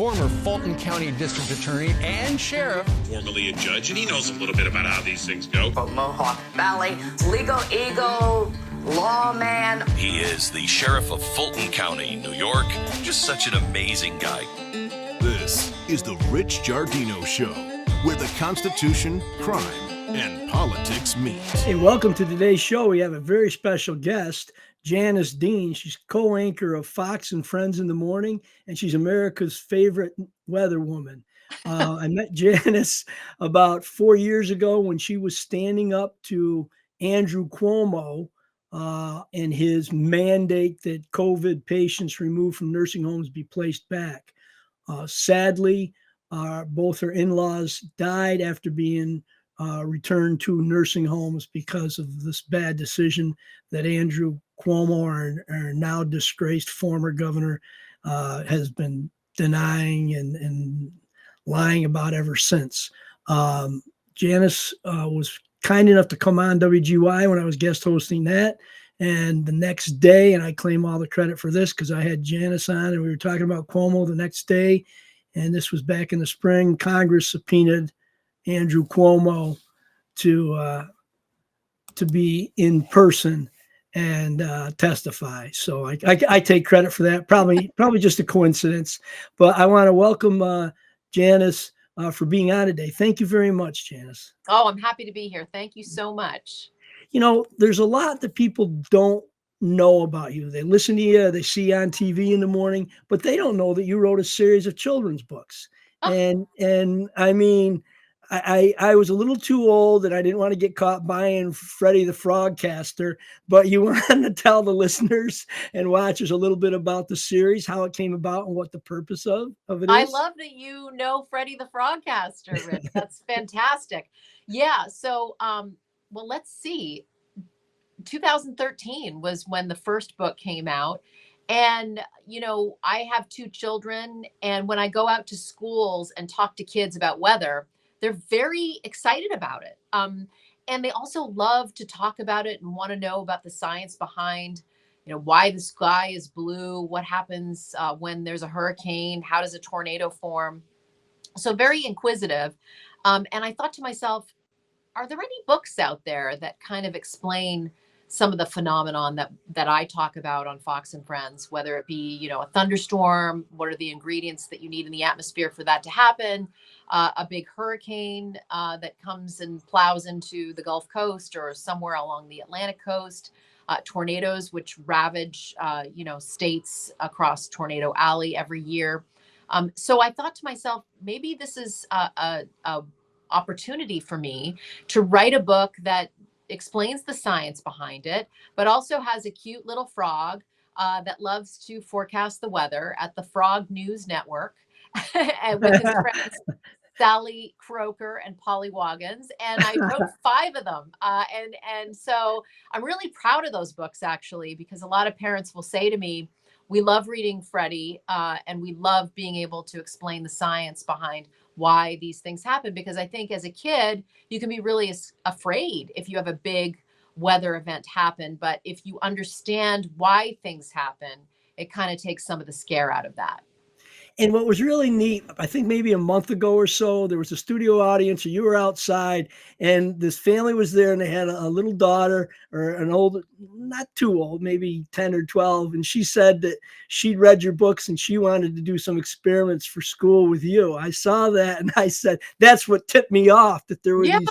former Fulton County District Attorney and Sheriff. Formerly a judge, and he knows a little bit about how these things go. From Mohawk Valley, legal eagle, lawman. He is the Sheriff of Fulton County, New York. Just such an amazing guy. This is the Rich Giardino Show, where the Constitution, crime, and politics meet. Hey, welcome to today's show. We have a very special guest, Janice Dean. She's co-anchor of Fox and Friends in the Morning, and she's America's favorite weather woman. I met Janice about 4 years ago when she was standing up to Andrew Cuomo and his mandate that COVID patients removed from nursing homes be placed back. Sadly, both her in-laws died after being returned to nursing homes because of this bad decision that Andrew Cuomo, our now disgraced former governor, has been denying and lying about ever since. Janice was kind enough to come on WGY when I was guest hosting that. And the next day, and I claim all the credit for this because I had Janice on and we were talking about Cuomo the next day. And this was back in the spring. Congress subpoenaed Andrew Cuomo to be in person and testify. So I take credit for that. Probably just a coincidence. But I want to welcome Janice for being on today. Thank you very much, Janice. Oh, I'm happy to be here. Thank you so much. You know, there's a lot that people don't know about you. They listen to you, they see you on TV in the morning, but they don't know that you wrote a series of children's books. Oh. And I mean, I was a little too old and I didn't want to get caught buying Freddie the Frogcaster, but you wanted to tell the listeners and watchers a little bit about the series, how it came about and what the purpose of it is. I love that you know Freddie the Frogcaster, Rich. That's fantastic. Yeah. So, well, let's see. 2013 was when the first book came out. And, you know, I have two children. And when I go out to schools and talk to kids about weather, they're very excited about it. And they also love to talk about it and want to know about the science behind, you know, why the sky is blue, what happens when there's a hurricane, how does a tornado form? So very inquisitive. And I thought to myself, are there any books out there that kind of explain some of the phenomenon that I talk about on Fox and Friends, whether it be, you know, a thunderstorm, what are the ingredients that you need in the atmosphere for that to happen, a big hurricane that comes and plows into the Gulf Coast or somewhere along the Atlantic coast, tornadoes, which ravage, you know, states across Tornado Alley every year. So I thought to myself, maybe this is a opportunity for me to write a book that explains the science behind it, but also has a cute little frog that loves to forecast the weather at the Frog News Network and with his friends Sally Croker and Polly Woggins. And I wrote 5 of them. And so I'm really proud of those books, actually, because a lot of parents will say to me, we love reading Freddie and we love being able to explain the science behind why these things happen. Because I think as a kid, you can be really afraid if you have a big weather event happen. But if you understand why things happen, it kind of takes some of the scare out of that. And what was really neat, I think maybe a month ago or so, there was a studio audience, or you were outside, and this family was there, and they had a little daughter, or an old, not too old, maybe 10 or 12. And she said that she'd read your books and she wanted to do some experiments for school with you. I saw that, and I said, that's what tipped me off, that there were these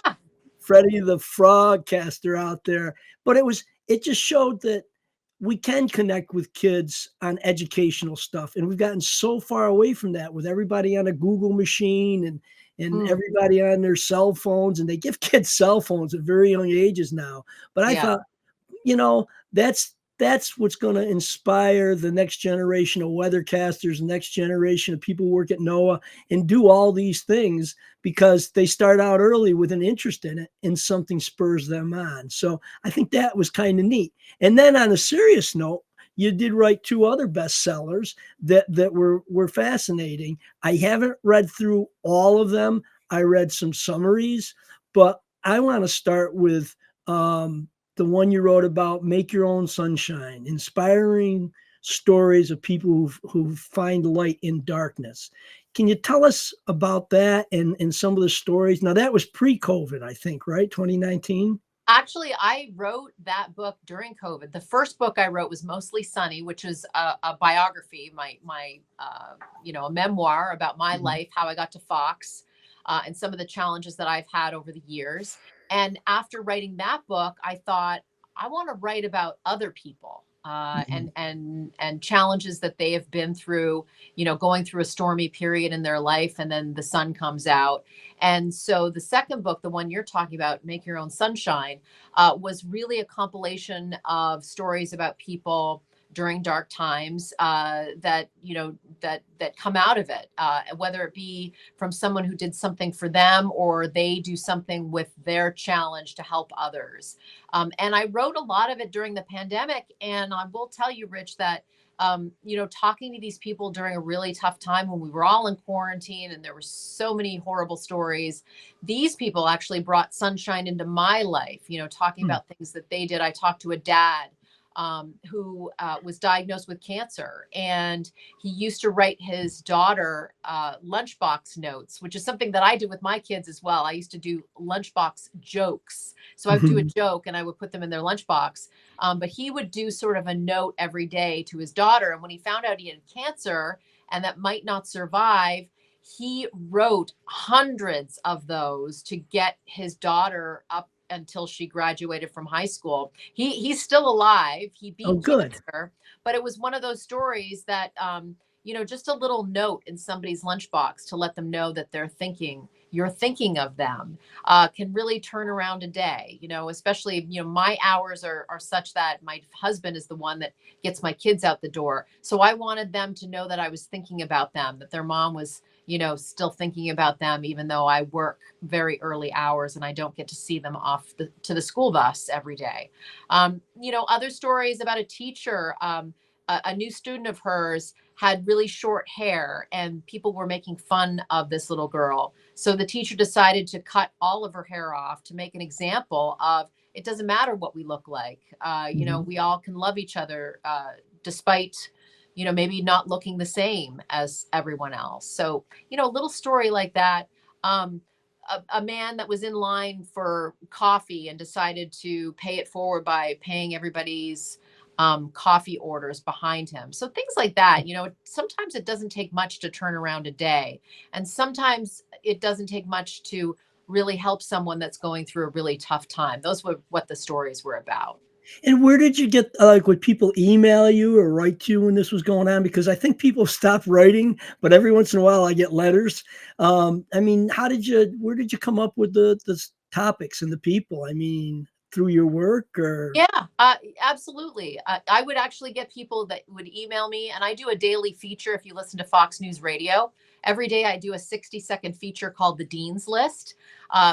Freddie the Frogcaster out there. But it just showed that we can connect with kids on educational stuff. And we've gotten so far away from that with everybody on a Google machine and everybody on their cell phones. And they give kids cell phones at very young ages now. But I thought, you know, that's what's going to inspire the next generation of weathercasters, the next generation of people who work at NOAA and do all these things, because they start out early with an interest in it and something spurs them on. So I think that was kind of neat. And then on a serious note, you did write 2 other bestsellers that were fascinating. I haven't read through all of them. I read some summaries, but I want to start with the one you wrote about Make Your Own Sunshine, inspiring stories of people who find light in darkness. Can you tell us about that and some of the stories? Now, that was pre-COVID, I think, right? 2019? Actually, I wrote that book during COVID. The first book I wrote was Mostly Sunny, which was a biography, a memoir about my Mhm. life, how I got to Fox, and some of the challenges that I've had over the years. And after writing that book, I thought I want to write about other people, Mhm. and challenges that they have been through. Going through a stormy period in their life, and then the sun comes out. And so the second book, the one you're talking about, Make Your Own Sunshine, was really a compilation of stories about people during dark times, that come out of it, whether it be from someone who did something for them or they do something with their challenge to help others. And I wrote a lot of it during the pandemic. And I will tell you, Rich, that talking to these people during a really tough time when we were all in quarantine and there were so many horrible stories, these people actually brought sunshine into my life, talking Mm. about things that they did. I talked to a dad who was diagnosed with cancer, and he used to write his daughter lunchbox notes, which is something that I did with my kids as well. I used to do lunchbox jokes. So I would do a Mhm. joke and I would put them in their lunchbox. But he would do sort of a note every day to his daughter. And when he found out he had cancer and that might not survive, he wrote hundreds of those to get his daughter up until she graduated from high school. He's still alive. He Oh, beat good. cancer, but it was one of those stories that just a little note in somebody's lunchbox to let them know that you're thinking of them, can really turn around a day. Especially, my hours are such that my husband is the one that gets my kids out the door. So I wanted them to know that I was thinking about them, that their mom was, still thinking about them, even though I work very early hours and I don't get to see them off to the school bus every day. Other stories about a teacher, a new student of hers had really short hair and people were making fun of this little girl. So the teacher decided to cut all of her hair off to make an example of it doesn't matter what we look like. Mhm. We all can love each other, despite, maybe not looking the same as everyone else. So, a little story like that. Um, a man that was in line for coffee and decided to pay it forward by paying everybody's coffee orders behind him. So things like that, sometimes it doesn't take much to turn around a day. And sometimes it doesn't take much to really help someone that's going through a really tough time. Those were what the stories were about. And where did you get like, would people email you or write to you when this was going on? Because I think people stopped writing, but every once in a while I get letters. I mean, where did you come up with the topics and the people? I mean, through your work or? Yeah, absolutely. I would actually get people that would email me, and I do a daily feature. If you listen to Fox News Radio, every day I do a 60-second feature called The Dean's List,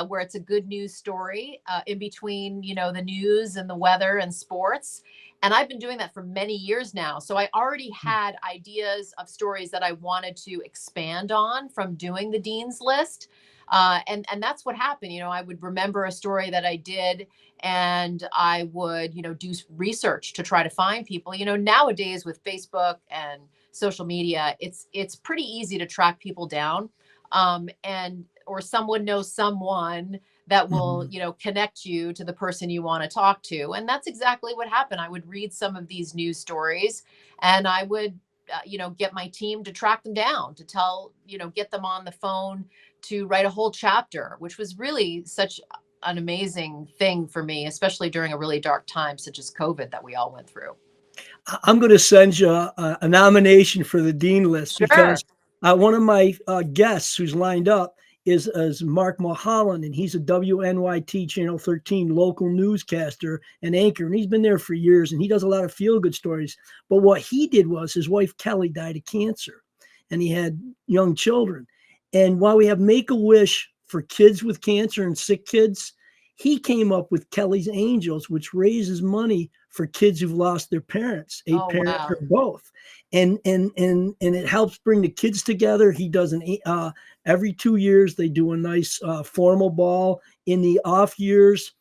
where it's a good news story in between, the news and the weather and sports. And I've been doing that for many years now. So I already had ideas of stories that I wanted to expand on from doing the Dean's List. And that's what happened. I would remember a story that I did and I would, do research to try to find people. Nowadays with Facebook and social media, it's pretty easy to track people down, and or someone knows someone that will, Mhm. connect you to the person you want to talk to, and that's exactly what happened. I would read some of these news stories, and I would, get my team to track them down, to get them on the phone to write a whole chapter, which was really such an amazing thing for me, especially during a really dark time such as COVID that we all went through. I'm going to send you a nomination for the Dean List Sure. because one of my guests who's lined up is Mark Mulholland, and he's a WNYT Channel 13 local newscaster and anchor, and he's been there for years, and he does a lot of feel-good stories. But what he did was his wife Kelly died of cancer, and he had young children. And while we have Make-A-Wish for kids with cancer and sick kids, he came up with Kelly's Angels, which raises money for kids who've lost their parents, a Oh, parent or wow. both. And it helps bring the kids together. He does every 2 years they do a nice formal ball. In the off years,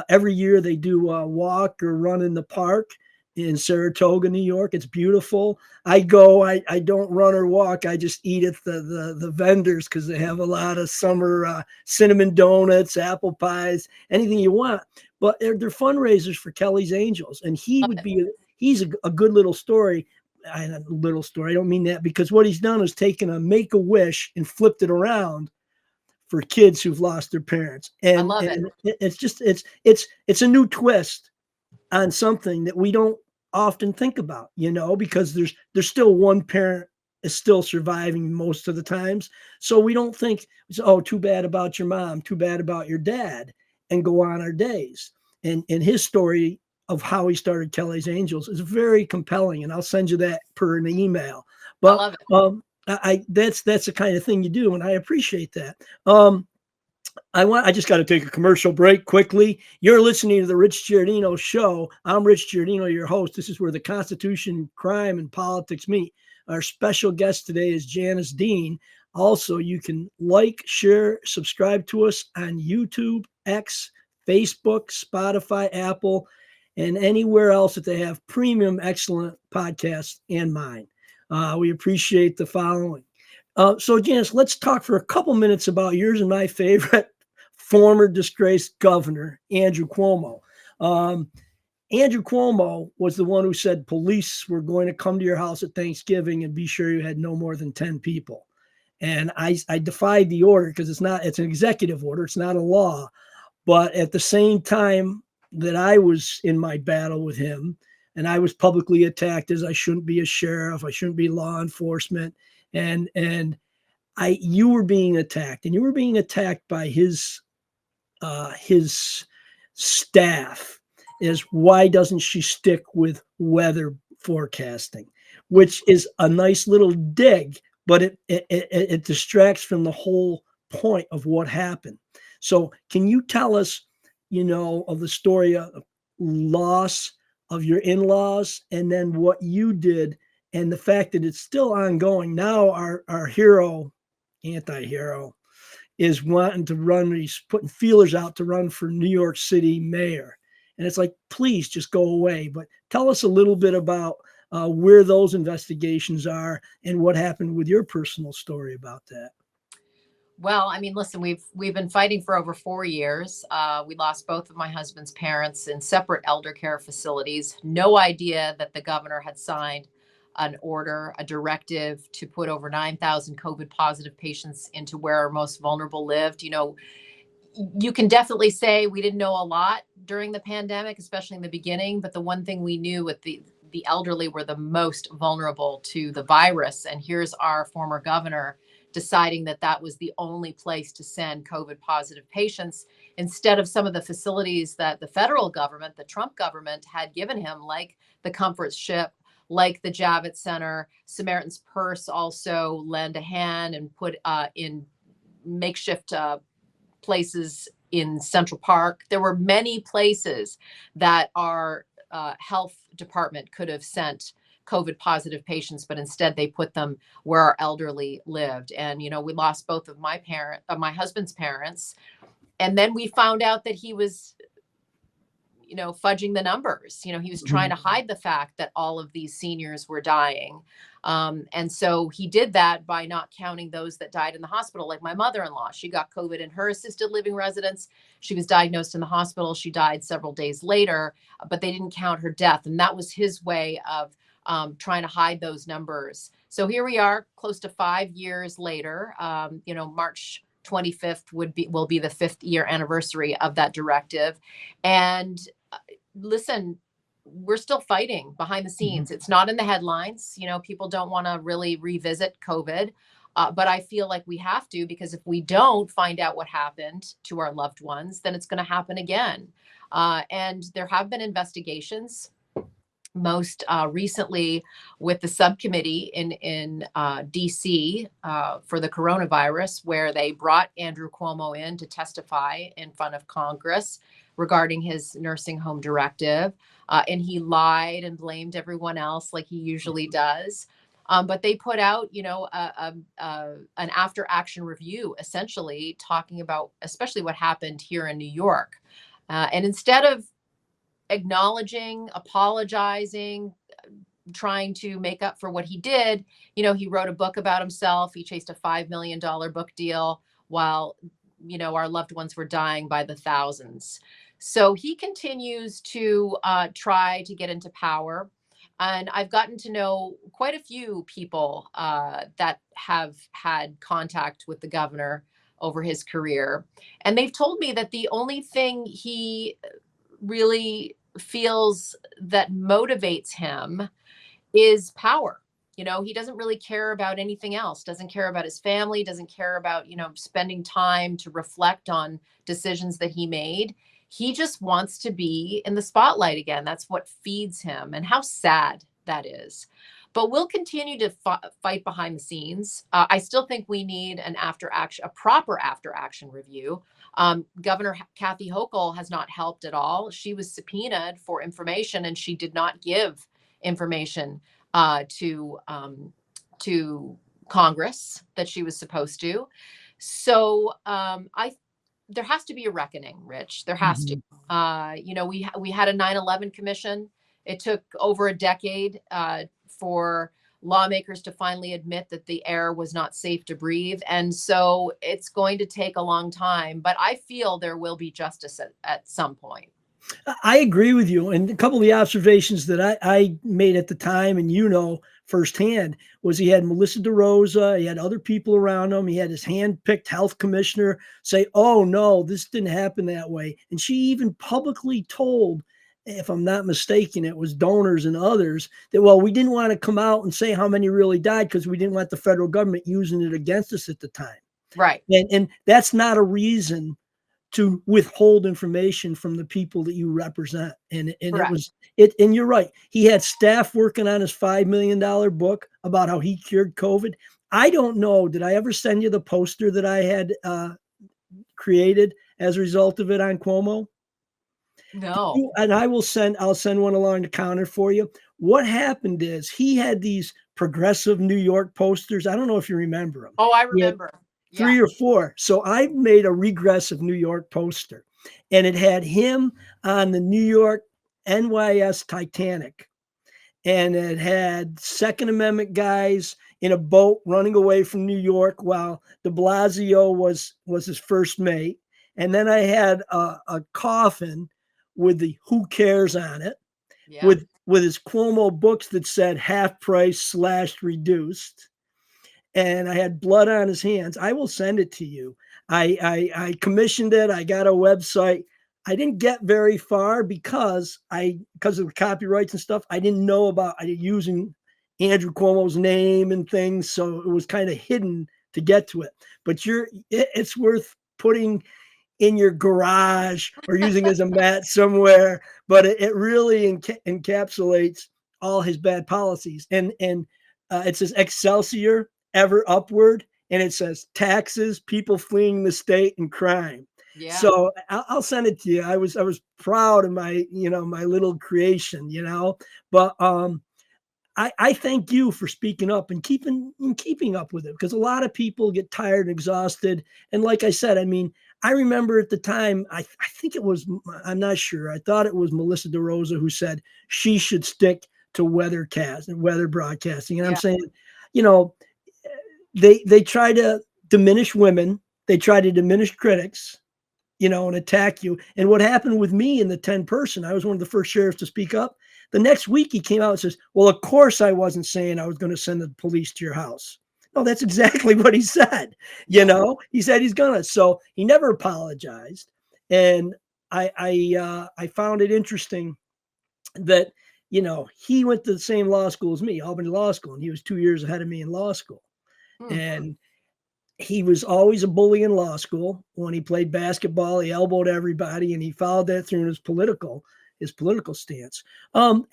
every year they do a walk or run in the park. in Saratoga, New York. It's beautiful. I go, I don't run or walk. I just eat at the vendors because they have a lot of summer cinnamon donuts, apple pies, anything you want. But they're fundraisers for Kelly's Angels. And he's a good little story. I don't mean that, because what he's done is taken a Make-A-Wish and flipped it around for kids who've lost their parents. And I love it. It's a new twist on something that we don't often think about, because there's still one parent is still surviving most of the times. So we don't think, oh, too bad about your mom, too bad about your dad, and go on our days. And his story of how he started Kelly's Angels is very compelling, and I'll send you that per an email. But I love it. that's the kind of thing you do, and I appreciate that. I just got to take a commercial break quickly. You're listening to the Rich Giardino Show. I'm Rich Giardino, your host. This is where the Constitution, crime, and politics meet. Our special guest today is Janice Dean. Also, you can like, share, subscribe to us on YouTube, X, Facebook, Spotify, Apple, and anywhere else that they have premium, excellent podcasts and mine. We appreciate the following. So, Janice, let's talk for a couple minutes about yours and my favorite former disgraced governor, Andrew Cuomo. Andrew Cuomo was the one who said police were going to come to your house at Thanksgiving and be sure you had no more than 10 people. And I defied the order because it's an executive order. It's not a law. But at the same time that I was in my battle with him, and I was publicly attacked as I shouldn't be a sheriff, I shouldn't be law enforcement, and you were being attacked, and you were being attacked by his staff. Is why doesn't she stick with weather forecasting, which is a nice little dig, but it distracts from the whole point of what happened. So can you tell us, of the story of loss of your in-laws, and then what you did, and the fact that it's still ongoing now? Our hero, anti-hero, is wanting to run. He's putting feelers out to run for New York City mayor. And it's like, please just go away. But tell us a little bit about where those investigations are and what happened with your personal story about that. Well, I mean, listen, we've been fighting for over 4 years. We lost both of my husband's parents in separate elder care facilities. No idea that the governor had signed an order, a directive to put over 9,000 COVID positive patients into where our most vulnerable lived. You can definitely say we didn't know a lot during the pandemic, especially in the beginning. But the one thing we knew with the elderly were the most vulnerable to the virus. And here's our former governor deciding that was the only place to send COVID positive patients instead of some of the facilities that the federal government, the Trump government, had given him, like the Comfort Ship, like the Javits Center. Samaritan's Purse also lend a hand and put in makeshift places in Central Park. There were many places that our health department could have sent COVID positive patients, but instead they put them where our elderly lived. And, we lost both of my husband's parents. And then we found out that he was, fudging the numbers. He was trying to hide the fact that all of these seniors were dying. And so he did that by not counting those that died in the hospital, like my mother-in-law. She got COVID in her assisted living residence. She was diagnosed in the hospital. She died several days later, but they didn't count her death. And that was his way of trying to hide those numbers. So here we are, close to 5 years later. March 25th will be the 5th year anniversary of that directive. And listen, we're still fighting behind the scenes. It's not in the headlines. People don't want to really revisit COVID. But I feel like we have to, because if we don't find out what happened to our loved ones, then it's going to happen again. And there have been investigations, most recently with the subcommittee in DC for the coronavirus, where they brought Andrew Cuomo in to testify in front of Congress regarding his nursing home directive. And he lied and blamed everyone else like he usually does. But they put out, an after action review, essentially talking about especially what happened here in New York. And instead of acknowledging, apologizing, trying to make up for what he did. He wrote a book about himself. He chased a $5 million book deal while, our loved ones were dying by the thousands. So he continues to try to get into power. And I've gotten to know quite a few people that have had contact with the governor over his career. And they've told me that the only thing he really feels that motivates him is power. He doesn't really care about anything else, doesn't care about his family, doesn't care about, spending time to reflect on decisions that he made. He just wants to be in the spotlight again. That's what feeds him. And how sad that is. But we'll continue to fight behind the scenes. I still think we need a proper after action review. Governor Kathy Hochul has not helped at all. She was subpoenaed for information, and she did not give information to Congress that she was supposed to. So there has to be a reckoning, Rich. There has to. We had a 9/11 commission. It took over a decade for lawmakers to finally admit that the air was not safe to breathe. And so it's going to take a long time, but I feel there will be justice at some point. I agree with you. And a couple of the observations that I made at the time, and firsthand, was he had Melissa DeRosa, he had other people around him, he had his hand-picked health commissioner say, oh, no, this didn't happen that way. And she even publicly told, if I'm not mistaken, it was donors and others, that, well, we didn't want to come out and say how many really died because we didn't want the federal government using it against us at the time. Right. And that's not a reason to withhold information from the people that you represent. And and you're right. He had staff working on his $5 million book about how he cured COVID. I don't know. Did I ever send you the poster that I had created as a result of it on Cuomo? No. And I'll send one along the counter for you. What happened is he had these progressive New York posters. I don't know if you remember them. Oh, I remember. 3 or 4. So I made a regressive New York poster, and it had him on the New York NYS Titanic, and it had Second Amendment guys in a boat running away from New York while de Blasio was his first mate. And then I had a coffin with the "Who Cares" on it, with his Cuomo books that said half price / reduced. And I had blood on his hands. I will send it to you. I commissioned it. I got a website. I didn't get very far because of the copyrights and stuff. I didn't know about using Andrew Cuomo's name and things, so it was kind of hidden to get to it. But it's worth putting in your garage or using as a mat somewhere. But it really encapsulates all his bad policies. And it says Excelsior, ever upward, and it says taxes, people fleeing the state, and crime. Yeah. So I'll send it to you. I was proud of my my little creation, but I thank you for speaking up and keeping up with it, because a lot of people get tired and exhausted. And like I said, I remember at the time, I think it was, I'm not sure, I thought it was Melissa DeRosa who said she should stick to weather broadcasting. And I'm saying, they try to diminish women. They try to diminish critics, and attack you. And what happened with me in the 10-person, I was one of the first sheriffs to speak up. The next week he came out and says, well, of course I wasn't saying I was going to send the police to your house. No, that's exactly what he said. He said he's going to. So he never apologized. And I found it interesting that, he went to the same law school as me, Albany Law School, and he was 2 years ahead of me in law school. And he was always a bully in law school. When he played basketball, he elbowed everybody, and he followed that through in his political stance.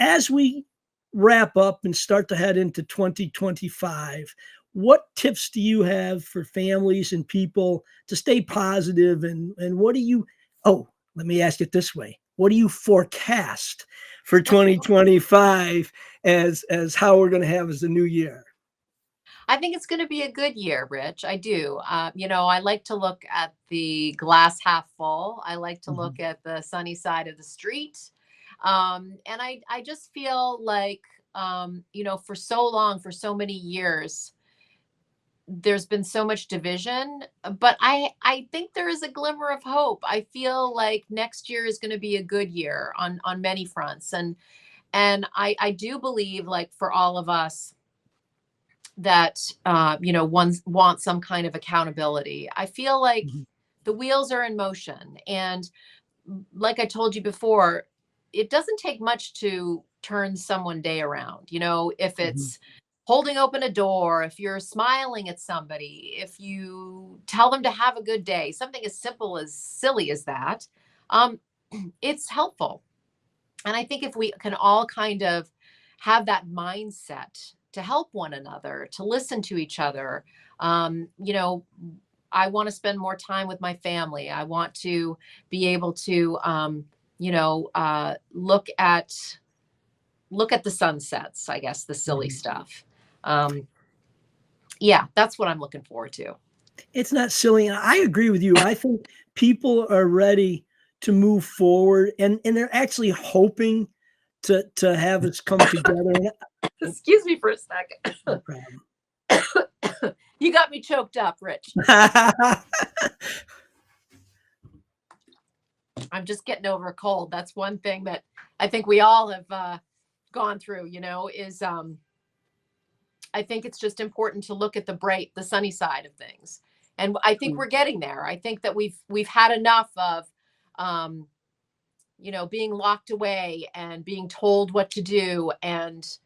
As we wrap up and start to head into 2025, what tips do you have for families and people to stay positive? And what do you, let me ask it this way. What do you forecast for 2025 as how we're going to have as the new year? I think it's going to be a good year, Rich. I do. I like to look at the glass half full. I like to look at the sunny side of the street. And I just feel like, for so long, for so many years, there's been so much division, but I think there is a glimmer of hope. I feel like next year is going to be a good year on many fronts. And I do believe, like, for all of us, that one wants some kind of accountability. I feel like Mhm. the wheels are in motion, and like I told you before, it doesn't take much to turn someone day around. If Mhm. it's holding open a door, if you're smiling at somebody, if you tell them to have a good day, something as simple as silly as that, um, it's helpful. And I think if we can all kind of have that mindset to help one another, to listen to each other, um, you know, I want to spend more time with my family. I want to be able to, look at the sunsets. I guess the silly Mhm. stuff. Um, yeah, that's what I'm looking forward to. It's not silly. And I agree with you. I think people are ready to move forward, and they're actually hoping to have us come together. And Excuse me for a second. no problem. You got me choked up, Rich. I'm just getting over a cold. That's one thing that I think we all have gone through, is I think it's just important to look at the sunny side of things. And I think we're getting there. I think that we've had enough of, being locked away and being told what to do, and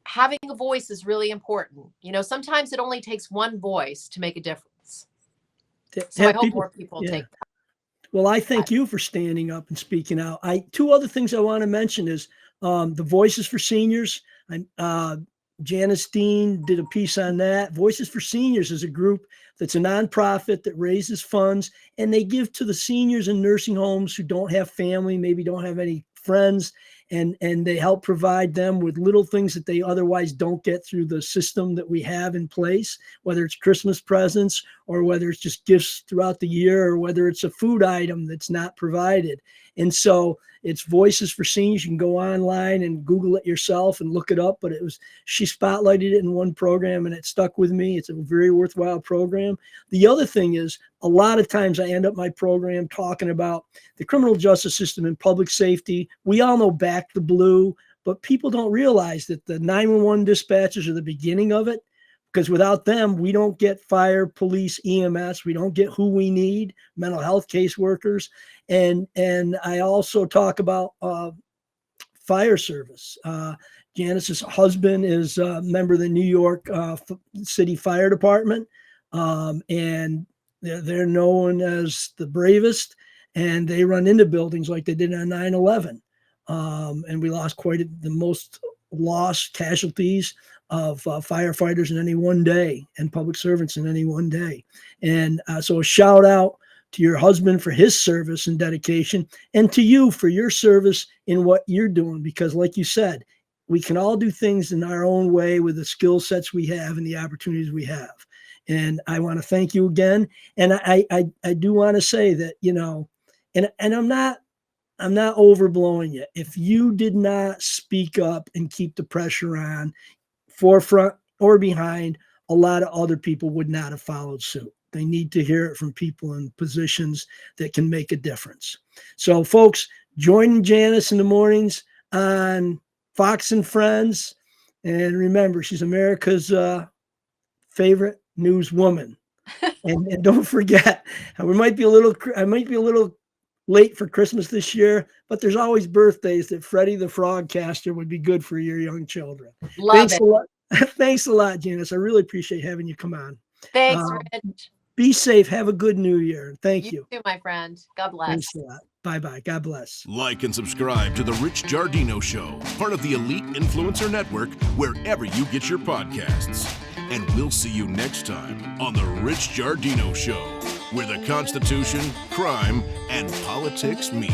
having a voice is really important. Sometimes it only takes one voice to make a difference. To So I have hope people, more people yeah. take Well, I that. thank you for standing up and speaking out. Two other things I want to mention is the Voices for Seniors. Janice Dean did a piece on that. Voices for Seniors is a group that's a nonprofit that raises funds, and they give to the seniors in nursing homes who don't have family, maybe don't have any friends, and they help provide them with little things that they otherwise don't get through the system that we have in place, whether it's Christmas presents or whether it's just gifts throughout the year, or whether it's a food item that's not provided. And so it's Voices for Seniors. You can go online and Google it yourself and look it up. But she spotlighted it in one program, and it stuck with me. It's a very worthwhile program. The other thing is, a lot of times I end up my program talking about the criminal justice system and public safety. We all know Back the Blue, but people don't realize that the 911 dispatchers are the beginning of it. Because without them, we don't get fire, police, EMS. We don't get who we need, mental health caseworkers. And I also talk about fire service. Janice's husband is a member of the New York City Fire Department, and they're known as the bravest, and they run into buildings like they did on 9/11. And we lost the most lost casualties of firefighters in any one day, and public servants in any one day. And so a shout out to your husband for his service and dedication, and to you for your service in what you're doing. Because like you said, we can all do things in our own way with the skill sets we have and the opportunities we have. And I want to thank you again. And I do want to say that, and I'm not overblowing it. If you did not speak up and keep the pressure on, forefront or behind, a lot of other people would not have followed suit. They need to hear it from people in positions that can make a difference. So, folks, join Janice in the mornings on Fox and Friends. And remember, she's America's favorite newswoman. And don't forget, I might be a little late for Christmas this year, but there's always birthdays that Freddie the Frogcaster would be good for your young children. Love it. A lot. Thanks a lot, Janice. I really appreciate having you come on. Thanks, Rich. Be safe. Have a good new year. Thank you. You too, my friend. God bless. Thanks a lot. Bye-bye. God bless. Like and subscribe to The Rich Giardino Show, part of the Elite Influencer Network, wherever you get your podcasts. And we'll see you next time on The Rich Giardino Show, where the Constitution, crime, and politics meet.